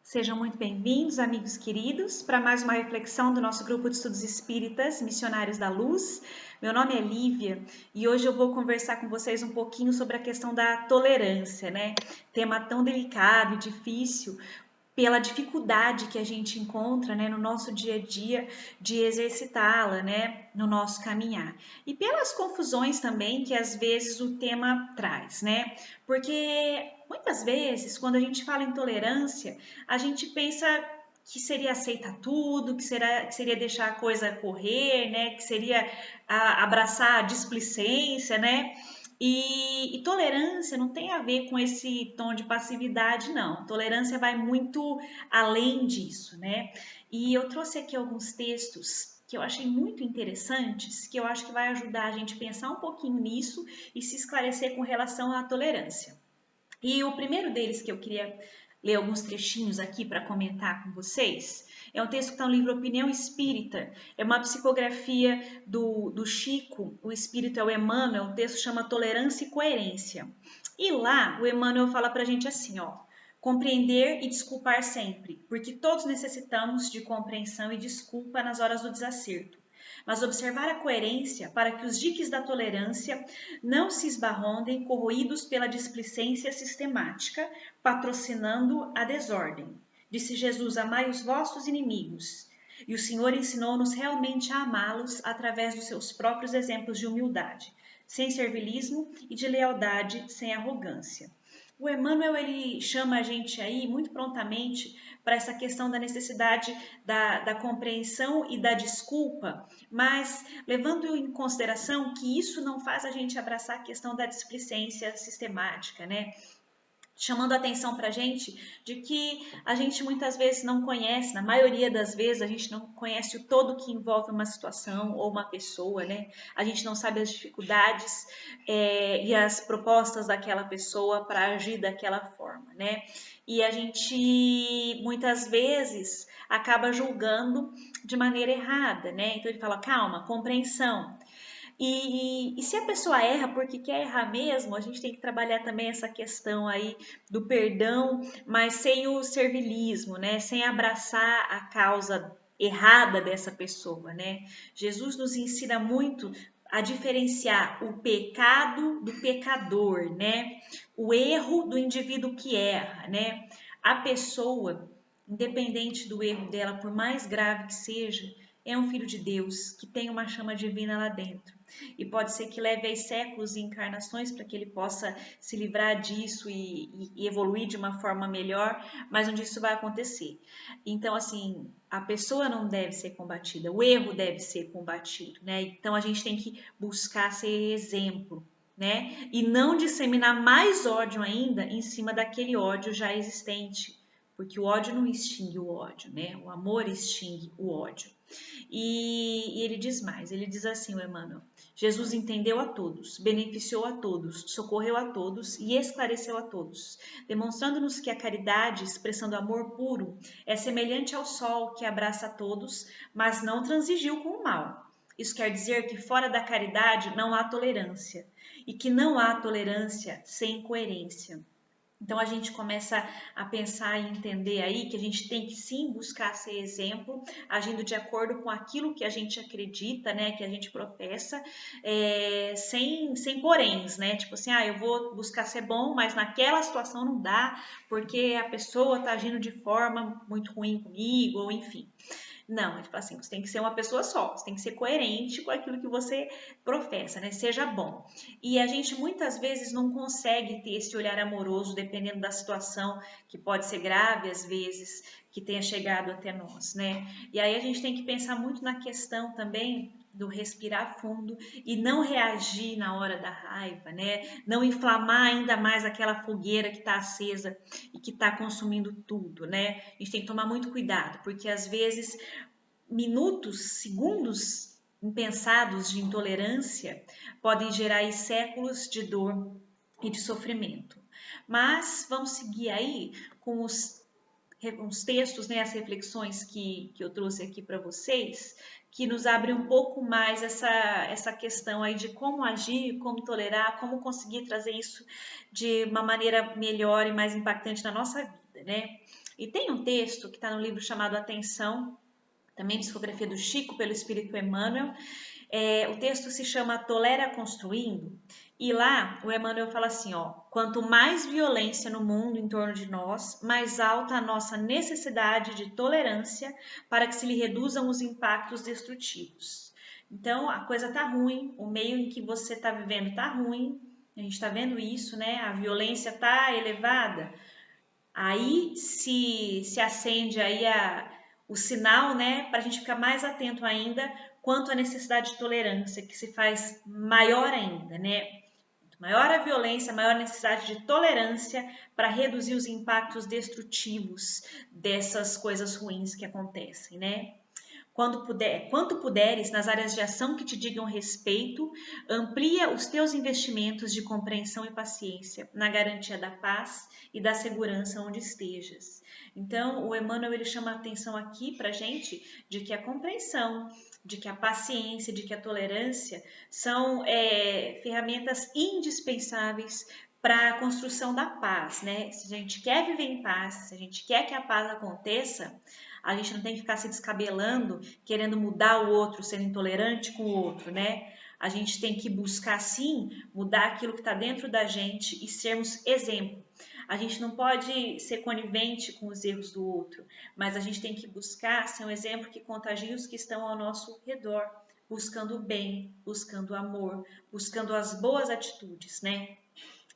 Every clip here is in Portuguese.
Sejam muito bem-vindos, amigos queridos, para mais uma reflexão do nosso grupo de estudos espíritas, Missionários da Luz. Meu nome é Lívia e hoje eu vou conversar com vocês um pouquinho sobre a questão da tolerância, né? Tema tão delicado e difícil pela dificuldade que a gente encontra, né, no nosso dia a dia de exercitá-la, né, no nosso caminhar. E pelas confusões também que às vezes o tema traz, né? Porque muitas vezes, quando a gente fala em tolerância, a gente pensa que seria aceitar tudo, que seria deixar a coisa correr, né? Que seria abraçar a displicência, né? E tolerância não tem a ver com esse tom de passividade, não. Tolerância vai muito além disso, né? E eu trouxe aqui alguns textos que eu achei muito interessantes, que eu acho que vai ajudar a gente a pensar um pouquinho nisso e se esclarecer com relação à tolerância. E o primeiro deles que eu queria ler alguns trechinhos aqui para comentar com vocês é um texto que está no livro Opinião Espírita, é uma psicografia do Chico, o espírito é o Emmanuel, o texto chama Tolerância e Coerência. E lá o Emmanuel fala para a gente assim, ó, compreender e desculpar sempre, porque todos necessitamos de compreensão e desculpa nas horas do desacerto, mas observar a coerência para que os diques da tolerância não se esbarrondem corroídos pela displicência sistemática, patrocinando a desordem. Disse Jesus, amai os vossos inimigos. E o Senhor ensinou-nos realmente a amá-los através dos seus próprios exemplos de humildade, sem servilismo e de lealdade sem arrogância. O Emmanuel ele chama a gente aí muito prontamente para essa questão da necessidade da compreensão e da desculpa, mas levando em consideração que isso não faz a gente abraçar a questão da displicência sistemática, né? Chamando a atenção para a gente de que a gente muitas vezes não conhece, na maioria das vezes a gente não conhece o todo que envolve uma situação ou uma pessoa, né? A gente não sabe as dificuldades e as propostas daquela pessoa para agir daquela forma, né? E a gente muitas vezes acaba julgando de maneira errada, né? Então ele fala, calma, compreensão. E se a pessoa erra porque quer errar mesmo, a gente tem que trabalhar também essa questão aí do perdão, mas sem o servilismo, né? Sem abraçar a causa errada dessa pessoa, né? Jesus nos ensina muito a diferenciar o pecado do pecador, né? O erro do indivíduo que erra, né? A pessoa, independente do erro dela, por mais grave que seja, é um filho de Deus que tem uma chama divina lá dentro. E pode ser que leve aí séculos e encarnações para que ele possa se livrar disso e evoluir de uma forma melhor, mas onde isso vai acontecer. Então, assim, a pessoa não deve ser combatida, o erro deve ser combatido, né? Então a gente tem que buscar ser exemplo, né? E não disseminar mais ódio ainda em cima daquele ódio já existente, porque o ódio não extingue o ódio, né? O amor extingue o ódio. E ele diz mais, ele diz assim, o Emmanuel, Jesus entendeu a todos, beneficiou a todos, socorreu a todos e esclareceu a todos, demonstrando-nos que a caridade, expressando amor puro, é semelhante ao sol que abraça a todos, mas não transigiu com o mal. Isso quer dizer que fora da caridade não há tolerância e que não há tolerância sem coerência. Então a gente começa a pensar e entender aí que a gente tem que sim buscar ser exemplo, agindo de acordo com aquilo que a gente acredita, né, que a gente professa, sem poréns, né? Tipo assim, eu vou buscar ser bom, mas naquela situação não dá, porque a pessoa tá agindo de forma muito ruim comigo, ou enfim. Não, tipo assim, você tem que ser uma pessoa só, você tem que ser coerente com aquilo que você professa, né? Seja bom. E a gente muitas vezes não consegue ter esse olhar amoroso, dependendo da situação, que pode ser grave às vezes, que tenha chegado até nós, né? E aí a gente tem que pensar muito na questão também do respirar fundo e não reagir na hora da raiva, né? Não inflamar ainda mais aquela fogueira que está acesa e que está consumindo tudo, né? A gente tem que tomar muito cuidado, porque às vezes minutos, segundos impensados de intolerância podem gerar aí séculos de dor e de sofrimento. Mas vamos seguir aí com os textos, né, as reflexões que eu trouxe aqui para vocês, que nos abrem um pouco mais essa questão aí de como agir, como tolerar, como conseguir trazer isso de uma maneira melhor e mais impactante na nossa vida, né? E tem um texto que está no livro chamado Atenção, também psicografia do Chico, pelo Espírito Emmanuel. O texto se chama Tolera Construindo, e lá o Emmanuel fala assim, ó: quanto mais violência no mundo em torno de nós, mais alta a nossa necessidade de tolerância para que se lhe reduzam os impactos destrutivos. Então a coisa tá ruim, o meio em que você está vivendo tá ruim, a gente está vendo isso, né? A violência tá elevada. Aí se acende aí o sinal, né, para a gente ficar mais atento ainda quanto à necessidade de tolerância, que se faz maior ainda, né? Maior a violência, maior a necessidade de tolerância para reduzir os impactos destrutivos dessas coisas ruins que acontecem, né? Quanto puderes, nas áreas de ação que te digam respeito, amplia os teus investimentos de compreensão e paciência na garantia da paz e da segurança onde estejas. Então, o Emmanuel ele chama a atenção aqui para a gente de que a compreensão, de que a paciência, de que a tolerância são ferramentas indispensáveis para a construção da paz, né? Se a gente quer viver em paz, se a gente quer que a paz aconteça, a gente não tem que ficar se descabelando, querendo mudar o outro, sendo intolerante com o outro, né? A gente tem que buscar, sim, mudar aquilo que está dentro da gente e sermos exemplo. A gente não pode ser conivente com os erros do outro, mas a gente tem que buscar ser um exemplo que contagie os que estão ao nosso redor, buscando o bem, buscando o amor, buscando as boas atitudes, né?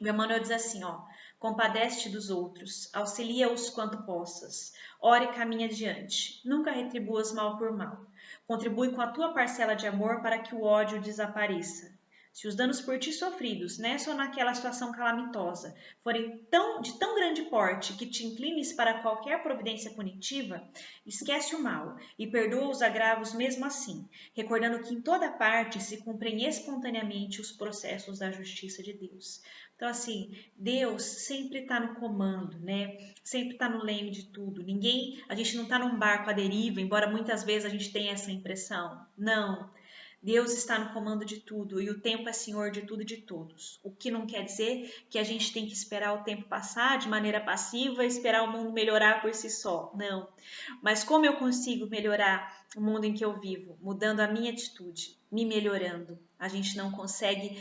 O Emmanuel diz assim, ó: compadece-te dos outros, auxilia-os quanto possas, ora e caminha adiante, nunca retribuas mal por mal. Contribui com a tua parcela de amor para que o ódio desapareça. Se os danos por ti sofridos, nessa ou naquela situação calamitosa, forem de tão grande porte que te inclines para qualquer providência punitiva, esquece o mal e perdoa os agravos mesmo assim, recordando que em toda parte se cumprem espontaneamente os processos da justiça de Deus. Então, assim, Deus sempre está no comando, né? Sempre está no leme de tudo. A gente não está num barco à deriva, embora muitas vezes a gente tenha essa impressão. Não. Deus está no comando de tudo e o tempo é senhor de tudo e de todos. O que não quer dizer que a gente tem que esperar o tempo passar de maneira passiva e esperar o mundo melhorar por si só. Não. Mas como eu consigo melhorar o mundo em que eu vivo? Mudando a minha atitude, me melhorando. A gente não consegue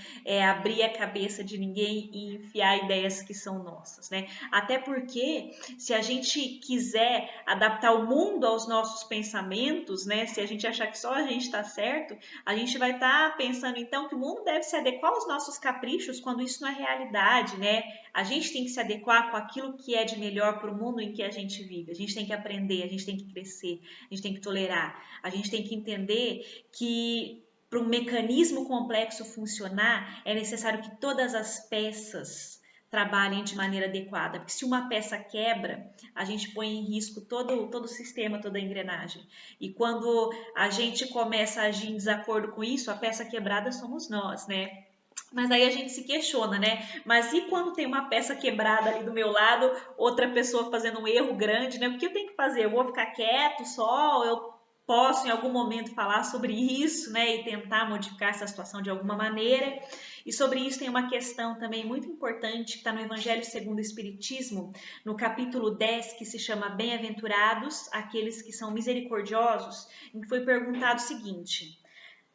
abrir a cabeça de ninguém e enfiar ideias que são nossas, né? Até porque se a gente quiser adaptar o mundo aos nossos pensamentos, né? Se a gente achar que só a gente está certo, a gente vai estar pensando então que o mundo deve se adequar aos nossos caprichos quando isso não é realidade, né? A gente tem que se adequar com aquilo que é de melhor para o mundo em que a gente vive. A gente tem que aprender, a gente tem que crescer, a gente tem que tolerar, a gente tem que entender que para um mecanismo complexo funcionar, é necessário que todas as peças trabalhem de maneira adequada, porque se uma peça quebra, a gente põe em risco todo o sistema, toda a engrenagem. E quando a gente começa a agir em desacordo com isso, a peça quebrada somos nós, né? Mas aí a gente se questiona, né? Mas e quando tem uma peça quebrada ali do meu lado, outra pessoa fazendo um erro grande, né? O que eu tenho que fazer? Eu vou ficar quieto só? Eu posso em algum momento falar sobre isso, né, e tentar modificar essa situação de alguma maneira. E sobre isso tem uma questão também muito importante que está no Evangelho segundo o Espiritismo, no capítulo 10, que se chama Bem-aventurados aqueles que são misericordiosos, em que foi perguntado o seguinte: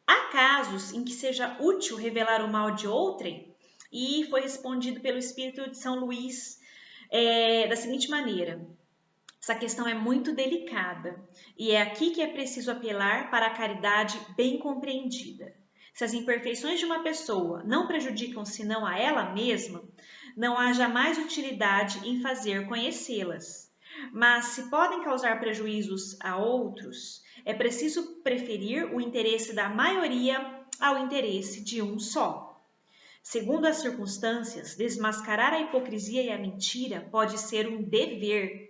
há casos em que seja útil revelar o mal de outrem? E foi respondido pelo Espírito de São Luís da seguinte maneira: essa questão é muito delicada e é aqui que é preciso apelar para a caridade bem compreendida. Se as imperfeições de uma pessoa não prejudicam senão a ela mesma, não há jamais utilidade em fazer conhecê-las. Mas se podem causar prejuízos a outros, é preciso preferir o interesse da maioria ao interesse de um só. Segundo as circunstâncias, desmascarar a hipocrisia e a mentira pode ser um dever,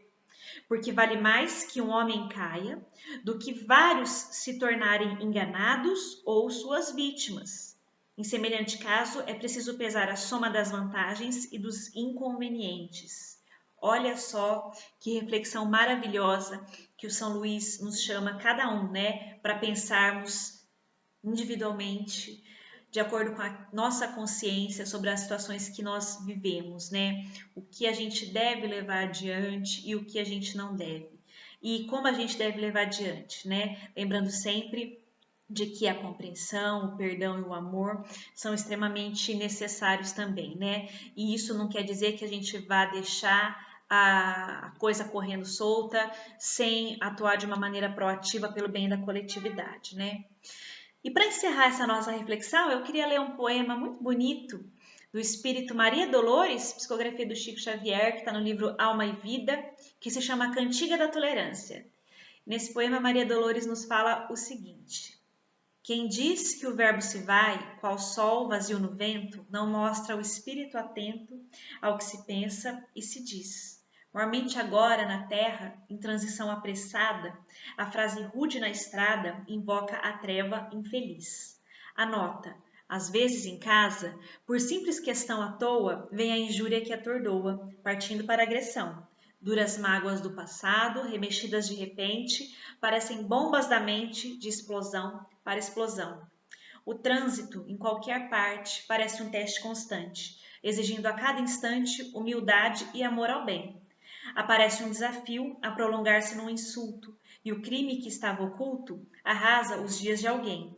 porque vale mais que um homem caia do que vários se tornarem enganados ou suas vítimas. Em semelhante caso, é preciso pesar a soma das vantagens e dos inconvenientes. Olha só que reflexão maravilhosa que o São Luís nos chama cada um, né, para pensarmos individualmente de acordo com a nossa consciência sobre as situações que nós vivemos, né? O que a gente deve levar adiante e o que a gente não deve. E como a gente deve levar adiante, né? Lembrando sempre de que a compreensão, o perdão e o amor são extremamente necessários também, né? E isso não quer dizer que a gente vá deixar a coisa correndo solta sem atuar de uma maneira proativa pelo bem da coletividade, né? E para encerrar essa nossa reflexão, eu queria ler um poema muito bonito do espírito Maria Dolores, psicografia do Chico Xavier, que está no livro Alma e Vida, que se chama Cantiga da Tolerância. Nesse poema, Maria Dolores nos fala o seguinte: quem diz que o verbo se vai, qual sol vazio no vento, não mostra o espírito atento ao que se pensa e se diz. Mormente agora na terra, em transição apressada, a frase rude na estrada invoca a treva infeliz. Anota, às vezes em casa, por simples questão à toa, vem a injúria que atordoa, partindo para a agressão. Duras mágoas do passado, remexidas de repente, parecem bombas da mente de explosão para explosão. O trânsito, em qualquer parte, parece um teste constante, exigindo a cada instante humildade e amor ao bem. Aparece um desafio a prolongar-se num insulto, e o crime que estava oculto arrasa os dias de alguém.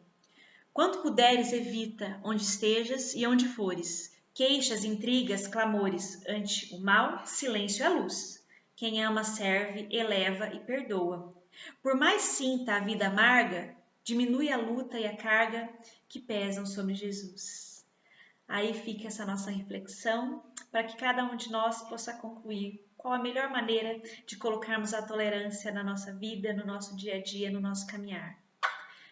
Quanto puderes, evita, onde estejas e onde fores, queixas, intrigas, clamores, ante o mal, silêncio à luz. Quem ama serve, eleva e perdoa. Por mais sinta a vida amarga, diminui a luta e a carga que pesam sobre Jesus. Aí fica essa nossa reflexão para que cada um de nós possa concluir qual a melhor maneira de colocarmos a tolerância na nossa vida, no nosso dia a dia, no nosso caminhar.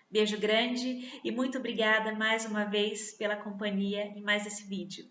Beijo grande e muito obrigada mais uma vez pela companhia em mais esse vídeo.